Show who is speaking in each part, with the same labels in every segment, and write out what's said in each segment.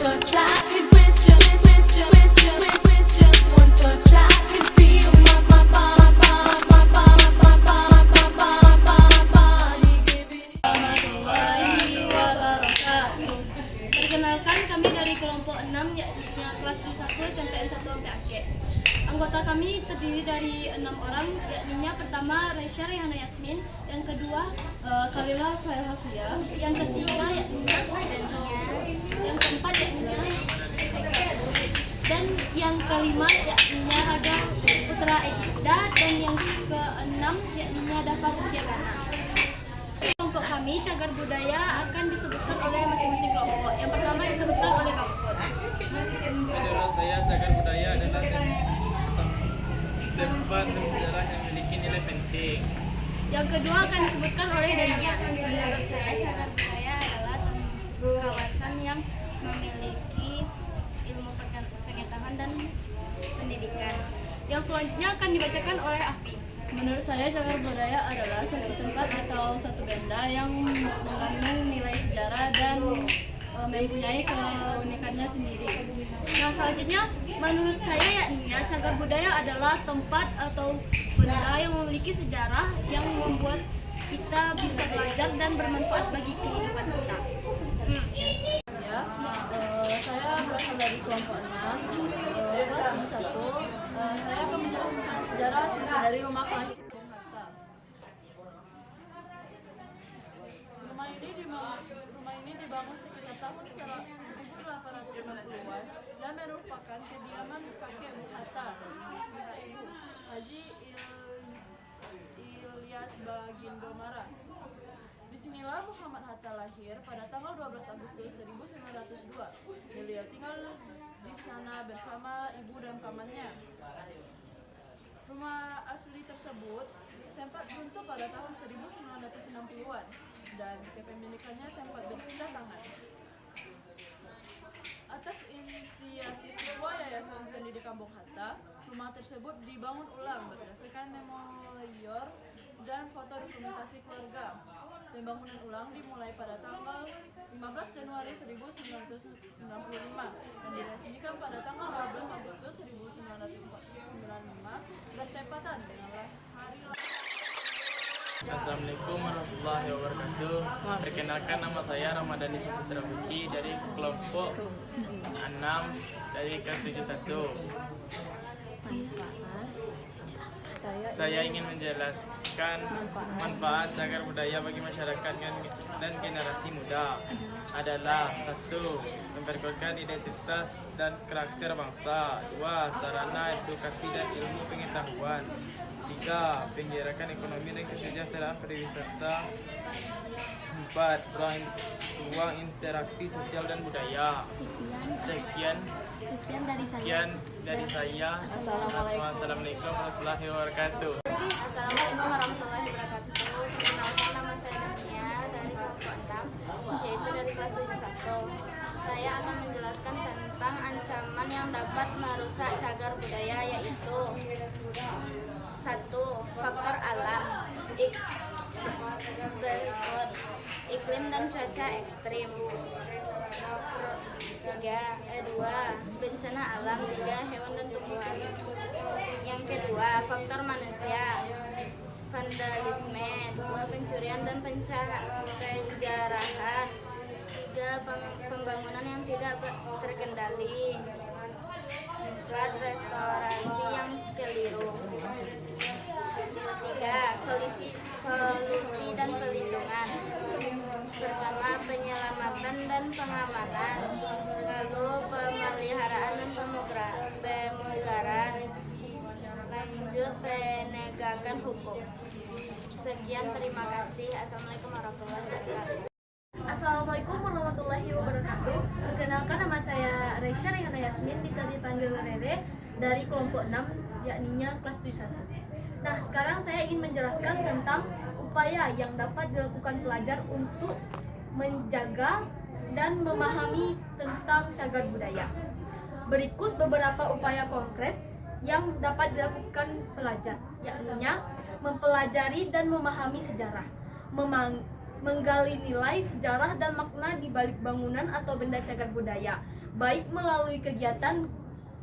Speaker 1: touch, I can with you, with you, with you, with just one touch, I can feel my body giving.
Speaker 2: Warahmatullahi wabarakatuh. Perkenalkan, kami dari kelompok 6 yakni kelas 1 SMPN 1 sampai akhir. Anggota kami terdiri dari 6 orang, yakni pertama Raisya Rehana Yasmin, yang kedua
Speaker 3: Khalila Farhafia,
Speaker 2: yang ketiga yakni yang keempat yakni dan yang kelima yakni Raga Putra Egida, dan yang keenam yakni Dafa Setiagana. Kelompok kami cagar budaya akan disebutkan oleh masing-masing kelompok. Yang pertama disebutkan oleh Bang Put.
Speaker 4: Menurut saya cagar budaya adalah tempat bersejarah yang memiliki nilai penting.
Speaker 2: Yang kedua akan disebutkan oleh Danian.
Speaker 3: menurut saya cagar budaya adalah kawasan yang memiliki ilmu pengetahuan dan pendidikan.
Speaker 2: Yang selanjutnya akan dibacakan oleh Afi.
Speaker 3: Menurut saya cagar budaya adalah suatu tempat atau suatu benda yang mengandung nilai sejarah dan mempunyai keunikannya sendiri.
Speaker 2: Yang selanjutnya menurut saya yakni cagar budaya adalah tempat atau benda yang memiliki sejarah yang membuat kita bisa belajar dan bermanfaat bagi kehidupan kita.
Speaker 3: Ya, saya berasal dari kelompok 6, kelas 1. Saya akan menjelaskan sejarah dari rumah kelahiran Bung Hatta. Rumah ini dibangun sekitar tahun 1860-an dan merupakan kediaman kakek Bung Hatta, pihak ibu, Haji Ilyas Bagindo Mara. Disinilah Muhammad Hatta lahir pada tanggal 12 Agustus 1902. Beliau tinggal di sana bersama ibu dan pamannya. Rumah asli tersebut sempat runtuh pada tahun 1960-an dan kepemilikannya sempat berpindah tangan. Atas inisiatif Ketua Yayasan Pendidikan Bung Hatta, rumah tersebut dibangun ulang berdasarkan memorior dan foto dokumentasi keluarga. Pembangunan ulang dimulai pada tanggal 15 Januari 1995 dan diresmikan pada tanggal 12 Agustus 1995 bertepatan dengan hari
Speaker 4: Assalamualaikum warahmatullahi wabarakatuh. Perkenalkan, nama saya Ramadhani Saputra Puji dari kelompok 6 dari kelas 71. Saya ingin menjelaskan manfaat cagar budaya bagi masyarakat dan generasi muda adalah: 1. Memperkuatkan identitas dan karakter bangsa. 2. Sarana edukasi dan ilmu pengetahuan. 3. Penggerakan ekonomi dan kesejahteraan pariwisata. 4. Ruang interaksi sosial dan budaya. Sekian dari saya. Assalamualaikum warahmatullahi wabarakatuh.
Speaker 3: Assalamualaikum warahmatullahi wabarakatuh. Perkenalkan, nama saya Dania dari kelompok 6, yaitu dari kelas 71. Saya akan menjelaskan tentang ancaman yang dapat merusak cagar budaya, yaitu 1. Faktor alam, berikut iklim dan cuaca ekstrim. 2. Bencana alam. 3. Hewan dan tumbuhan. Yang kedua, faktor manusia, vandalisme. 2. Pencurian dan penjarahan. 3. Pembangunan yang tidak terkendali. 4. Restorasi yang keliru. 3. Solusi dan pelindungan. Pertama, penyelamatan dan pengamanan. Lalu pemeliharaan dan pemugaran. Lanjut, penegakan hukum. Sekian, terima kasih. Assalamualaikum warahmatullahi wabarakatuh.
Speaker 2: Assalamualaikum warahmatullahi wabarakatuh. Perkenalkan, nama saya Raisya Rehana Yasmin, bisa dipanggil Rere, dari kelompok 6 yakni kelas 71. Nah, sekarang saya ingin menjelaskan tentang upaya yang dapat dilakukan pelajar untuk menjaga dan memahami tentang cagar budaya. Berikut beberapa upaya konkret yang dapat dilakukan pelajar, yakni mempelajari dan memahami sejarah, menggali nilai, sejarah, dan makna di balik bangunan atau benda cagar budaya, baik melalui kegiatan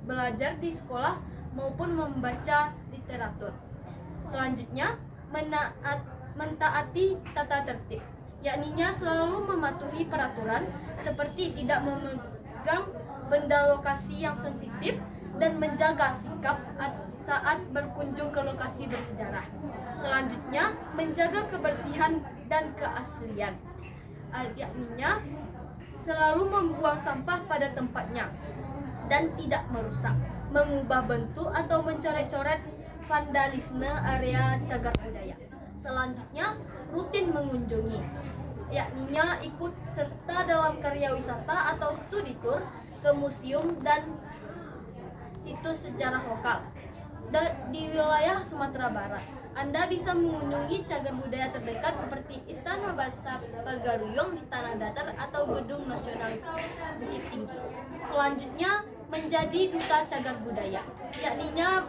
Speaker 2: belajar di sekolah maupun membaca literatur. Selanjutnya, mentaati tata tertib, yakninya selalu mematuhi peraturan seperti tidak memegang benda lokasi yang sensitif dan menjaga sikap saat berkunjung ke lokasi bersejarah. Selanjutnya, menjaga kebersihan dan keaslian, yakninya selalu membuang sampah pada tempatnya dan tidak merusak, mengubah bentuk atau mencoret-coret vandalisme area cagar budaya. Selanjutnya, rutin mengunjungi, yakninya ikut serta dalam karya wisata atau studi tour ke museum dan situs sejarah lokal. Di wilayah Sumatera Barat, Anda bisa mengunjungi cagar budaya terdekat seperti Istana Bahasa Pagaruyung di Tanah Datar atau Gedung Nasional Bukit Tinggi. Selanjutnya, menjadi duta cagar budaya, yakninya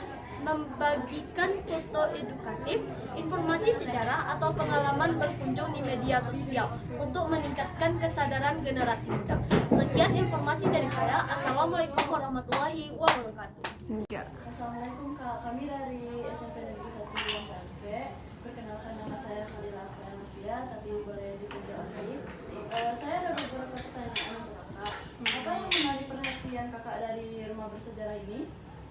Speaker 2: membagikan foto edukatif, informasi sejarah, atau pengalaman berkunjung di media sosial untuk meningkatkan kesadaran generasi muda. Sekian informasi dari saya. Assalamualaikum warahmatullahi wabarakatuh.
Speaker 3: Assalamualaikum Kak, kami dari SMP Negeri 1 Gunung Pempek. Perkenalkan, nama saya Khalila Afia, tapi boleh dipanggil Afi. Saya ada beberapa pertanyaan untuk Kakak. Apa yang menarik perhatian Kakak dari rumah bersejarah ini?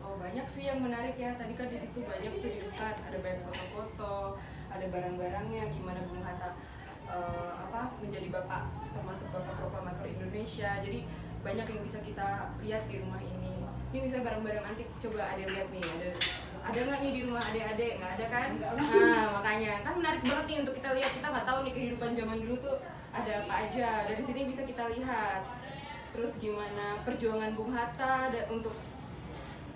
Speaker 5: Oh, banyak sih yang menarik ya. Tadi kan di situ banyak tuh di dekat, ada banyak foto-foto, ada barang-barangnya, gimana Bung Hatta menjadi bapak, termasuk bapak proklamator Indonesia. Jadi banyak yang bisa kita lihat di rumah ini. Ini bisa barang-barang antik, coba ada lihat nih, ada nggak nih di rumah adik-adik? Nggak ada kan? Nah, makanya kan menarik banget nih untuk kita lihat. Kita nggak tahu nih kehidupan zaman dulu tuh ada apa aja. Dari sini bisa kita lihat. Terus gimana perjuangan Bung Hatta untuk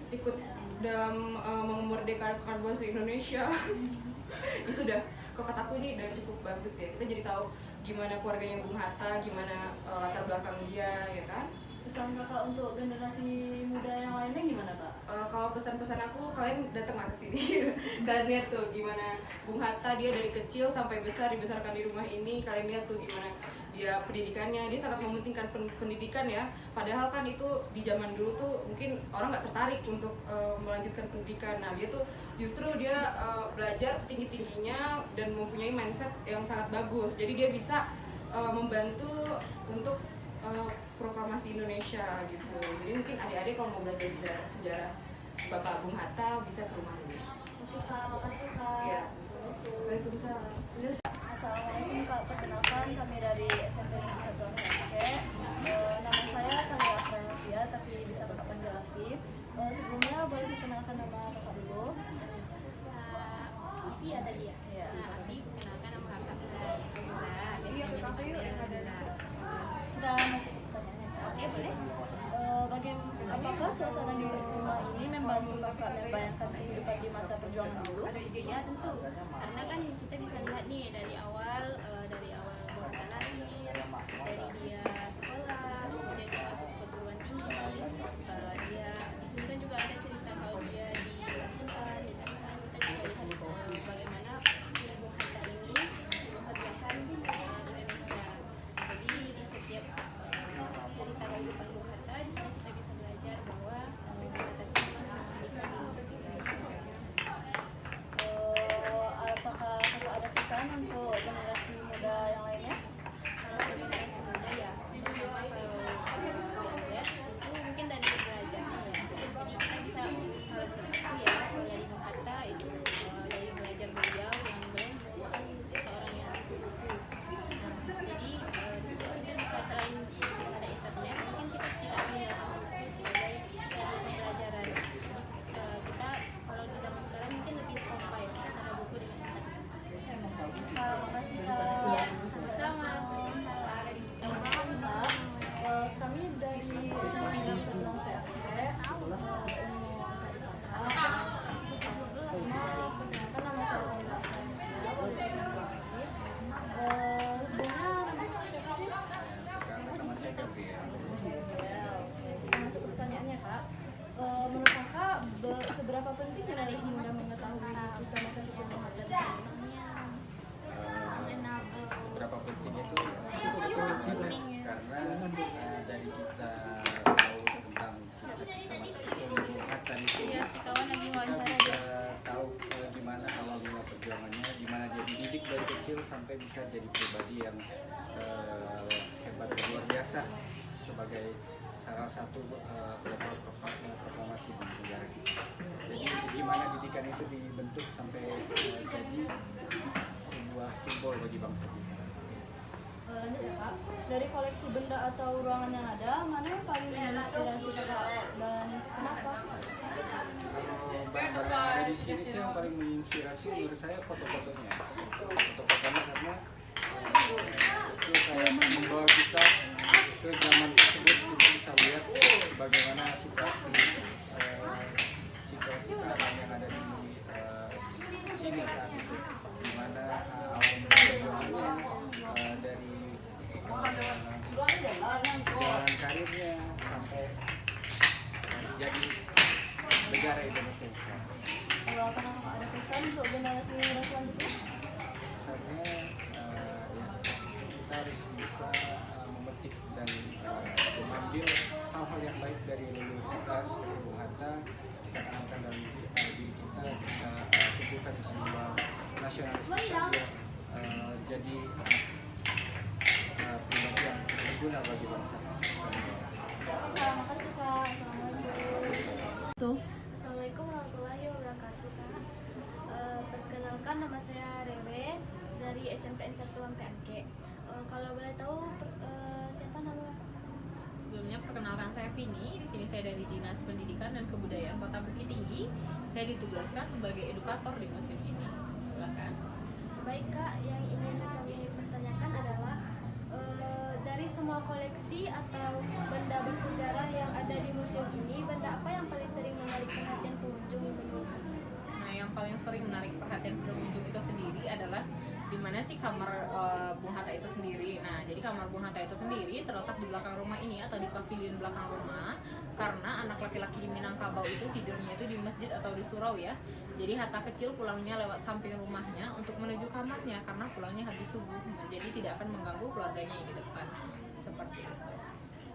Speaker 5: ikut dalam memerdekakan bangsa Indonesia. Itu udah, kok kataku ini udah cukup bagus ya. Kita jadi tahu gimana keluarganya Bung Hatta, gimana latar belakang dia, ya kan?
Speaker 3: Pesan Kakak untuk generasi muda yang lainnya gimana Kak?
Speaker 5: Kalau pesan-pesan aku, kalian datanglah ke sini. Kalian lihat tuh gimana Bung Hatta, dia dari kecil sampai besar dibesarkan di rumah ini. Kalian lihat tuh gimana dia pendidikannya, dia sangat mementingkan pendidikan ya. Padahal kan itu di zaman dulu tuh mungkin orang nggak tertarik untuk melanjutkan pendidikan. Nah, dia tuh justru dia belajar setinggi-tingginya dan mempunyai mindset yang sangat bagus. Jadi dia bisa membantu untuk proklamasi Indonesia gitu. Jadi mungkin adik-adik kalau mau belajar sejarah Bapak Bung Hatta bisa ke rumah ini.
Speaker 3: Oke Kak, makasih Kak.
Speaker 5: Ya. Waalaikumsalam.
Speaker 3: Assalamualaikum Kak, perkenalkan kami dari SMP Negeri 1 Pempek. Nama saya Khalila Afia, tapi bisa Kakak panggil Afi. Sebelumnya boleh dikenalkan nama Kakak dulu.
Speaker 6: Afi ya tadi ya?
Speaker 3: Iya.
Speaker 6: Afi, perkenalkan nama kakak Fazila.
Speaker 3: Kita masuk ke pertanyaannya Kak.
Speaker 6: Oke, boleh.
Speaker 3: Apakah suasana di rumah ini membantu Kakak membayangkan kehidupan di masa perjuangan dulu?
Speaker 6: Ya tentu, karena kan kita bisa lihat nih dari awal Bung Hatta lahir, dari dia sekolah, kemudian dia masuk ke perguruan tinggi, dia di sini kan juga ada cerita kalau dia diasingkan, dan sekarang kita bisa lihat bagaimana si Bung Hatta ini memperjuangkan Indonesia. Jadi di setiap cerita kehidupan Bung Hatta di sini kita bisa belajar bahwa Bung Hatta itu
Speaker 3: Apakah Kakak ada pesan untuk generasi muda yang lainnya?
Speaker 6: kalau generasi muda ya pertama kalau lihat itu mungkin dari belajarnya ya, jadi kita bisa kalau menurutku ya kalau dari Bung Hatta itu dari belajar beliau yang beliau merupakan seseorang yang buku. Jadi di situ kita bisa selain ada internet mungkin kita tidak menggunakan buku sebagai pembelajaran. Jadi kita kalau di zaman sekarang mungkin lebih compile antara buku dengan internet.
Speaker 3: Kak, makasih Kak.
Speaker 6: Iya, sama-sama.
Speaker 3: Kami dari SMP Negeri 1 Pempek ingin mencari Kakak. Perkenalkan nama saya Khalila Afia. Sebelumnya nama Kakak siapa sih? Kita masuk ke pertanyaannya Kak. Menurut Kakak seberapa penting generasi muda mengetahui kisah masa kecil Bung Hatta di sini?
Speaker 7: Seberapa penting bisa jadi pribadi yang hebat dan luar biasa sebagai salah satu pelopor proklamasi di negara kita. Jadi gimana didikan itu dibentuk sampai jadi sebuah simbol bagi bangsa kita.
Speaker 3: Lanjut ya Kak, dari koleksi benda atau ruangan yang ada, mana yang paling menginspirasi Kakak dan kenapa?
Speaker 7: Kalau barang-barang yang ada di sini sih yang paling menginspirasi menurut saya foto-fotonya. Foto-fotonya karena itu kayak membawa kita ke zaman tersebut, kita bisa lihat bagaimana situasi keadaan yang ada di sini saat itu, di mana awal perjuangannya dari jalan karirnya sampai jadi negara Indonesia sekarang.
Speaker 3: Kalau apakah Kakak ada pesan untuk generasi selanjutnya?
Speaker 7: Pesannya ya, kita harus bisa memetik dan mengambil hal-hal yang baik dari leluhur kita seperti Bung Hatta, kita tanamkan dalam diri kita tumbuhkan jiwa nasionalis kita biar jadi pribadi yang berguna bagi bangsa.
Speaker 3: Terima kasih Kak. Assalamualaikum.
Speaker 2: Assalamualaikum warahmatullahi wabarakatuh Kak. Perkenalkan nama saya Rere dari SMPN 1 sampai Angke. Kalau boleh tahu siapa nama Kakak?
Speaker 8: Sebelumnya perkenalkan saya Vini. Di sini saya dari Dinas Pendidikan dan Kebudayaan Kota Bukit Tinggi. Saya ditugaskan sebagai edukator di museum ini. Silakan.
Speaker 2: Baik Kak, yang ingin kami pertanyakan adalah dari semua koleksi atau benda bersejarah yang ada di museum ini, benda apa yang paling sering menarik perhatian pengunjung menurut Kakak?
Speaker 8: Nah, yang paling sering menarik perhatian pengunjung itu sendiri adalah di mana sih kamar Bung Hatta itu sendiri. Nah, jadi kamar Bung Hatta itu sendiri terletak di belakang rumah ini atau di pavilion belakang rumah, karena anak laki-laki di Minangkabau itu tidurnya itu di masjid atau di surau ya. Jadi Hatta kecil pulangnya lewat samping rumahnya untuk menuju kamarnya karena pulangnya habis subuh. Nah, jadi tidak akan mengganggu keluarganya yang di depan. Seperti itu.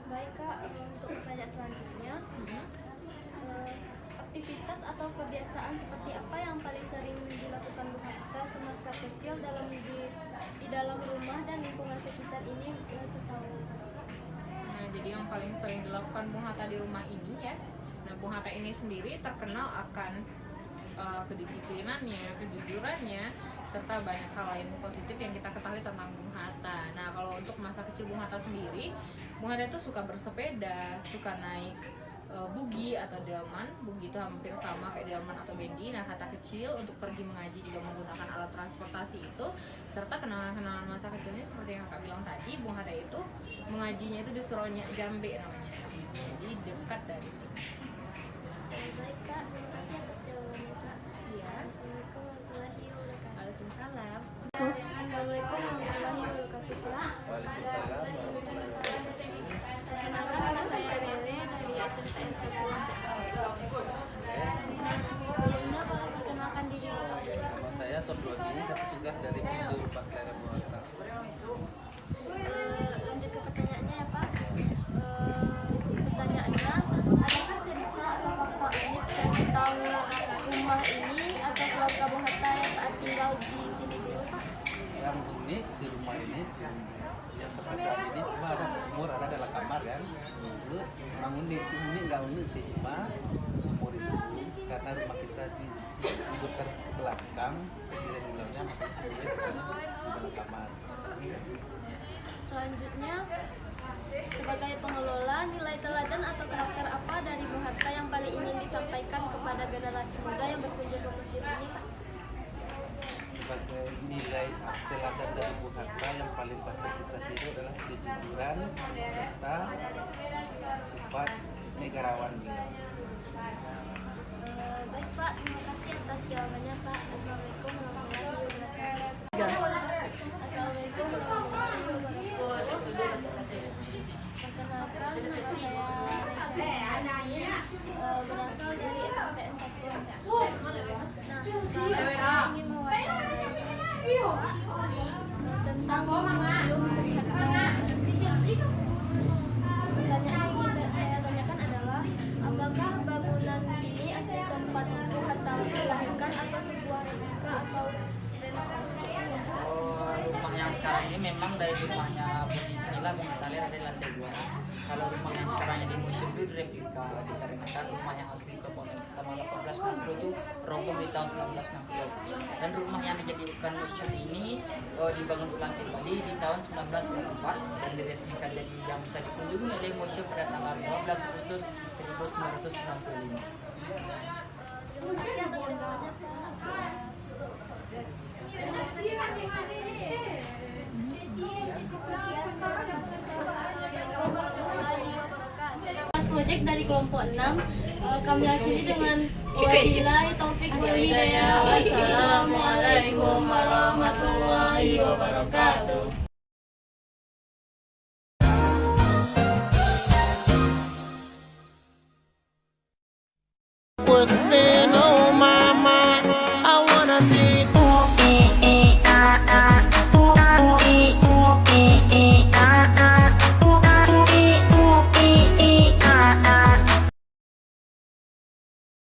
Speaker 2: Baik Kak, untuk pertanyaan selanjutnya, aktivitas atau kebiasaan seperti apa yang paling sering dilakukan Bung Hatta semasa kecil di dalam rumah dan lingkungan sekitar ini setahu Kakak?
Speaker 8: Nah, jadi yang paling sering dilakukan Bung Hatta di rumah ini ya. Nah, Bung Hatta ini sendiri terkenal akan kedisiplinannya, kejujurannya, serta banyak hal lain positif yang kita ketahui tentang Bung Hatta. Nah, kalau untuk masa kecil Bung Hatta sendiri, Bung Hatta itu suka bersepeda, suka naik bugi atau delman. Bugi itu hampir sama kayak delman atau bendi. Nah, Hatta kecil untuk pergi mengaji juga menggunakan alat transportasi itu, serta kenangan-kenangan masa kecilnya seperti yang Kakak bilang tadi, Bung Hatta itu mengajinya itu di Suronya Jambe namanya. Jadi dekat dari sini.
Speaker 2: Baik Kak, terima kasih atas jawabannya Kak.
Speaker 8: Iya.
Speaker 2: Assalamualaikum warahmatullahi wabarakatuh.
Speaker 8: Waalaikumsalam.
Speaker 2: Assalamualaikum warahmatullahi wabarakatuh Kak. Perkenalkan nama saya Rere dari SMPN 1 Nah, sebelumnya boleh perkenalkan diri Bapak.
Speaker 9: Nama saya Sorblogini, saya petugas dari Museum Pakaian Bung Hatta.
Speaker 2: Lanjut ke pertanyaannya ya Pak. Pertanyaannya, adakah cerita atau fakta unik tentang rumah ini atau keluarga Bung Hatta yang saat tinggal di sini dulu Pak?
Speaker 9: Yang unik di rumah ini, yang sampai saat ini cuma ada sumur, ada dalam kamar kan. Dulu memang unik nggak unik sih, cuma sumur itu karena rumah kita dibuka ke belakang, jadi bilangnya makanya sumurnya di dalam kamar.
Speaker 2: Selanjutnya, sebagai pengelola, nilai teladan atau karakter apa dari Bung Hatta yang paling ingin disampaikan kepada generasi muda yang berkunjung ke museum ini Pak?
Speaker 9: Sebagai nilai teladan dari Bung Hatta yang paling patut kita tiru adalah kejujuran serta sifat negarawan beliau.
Speaker 2: Baik Pak, terima kasih atas jawabannya Pak. Assalamualaikum warahmatullahi wabarakatuh. Assalamualaikum warahmatullahi wabarakatuh. Perkenalkan, nama saya Resya berasal dari SMPN 1 sampai Nah, sekarang saya ingin mewawancarai Pak tentang museum Hatta. Pertanyaan yang ingin saya tanyakan adalah, apakah bangunan ini asli tempat Bung Hatta dilahirkan atau sebuah replika atau renovasi?
Speaker 10: Rumah yang memang dari rumahnya di sinilah Bung Hatta lihat ada lantai 2. Kalau rumah yang sekarang di museum itu replika, dikarenakan rumah yang asli ke pertama 1860 itu roboh di tahun 1960. Dan rumah yang dijadikan museum ini dibangun ulang kembali di tahun 1994 dan diresmikan jadi yang bisa dikunjungi oleh museum pada tanggal 15 Agustus 1965.
Speaker 2: Terima kasih atas informasinya Pak. Pas project dari kelompok 6 kami akhiri dengan wabillahi taufik wal hidayah. Wassalamualaikum warahmatullahi wabarakatuh.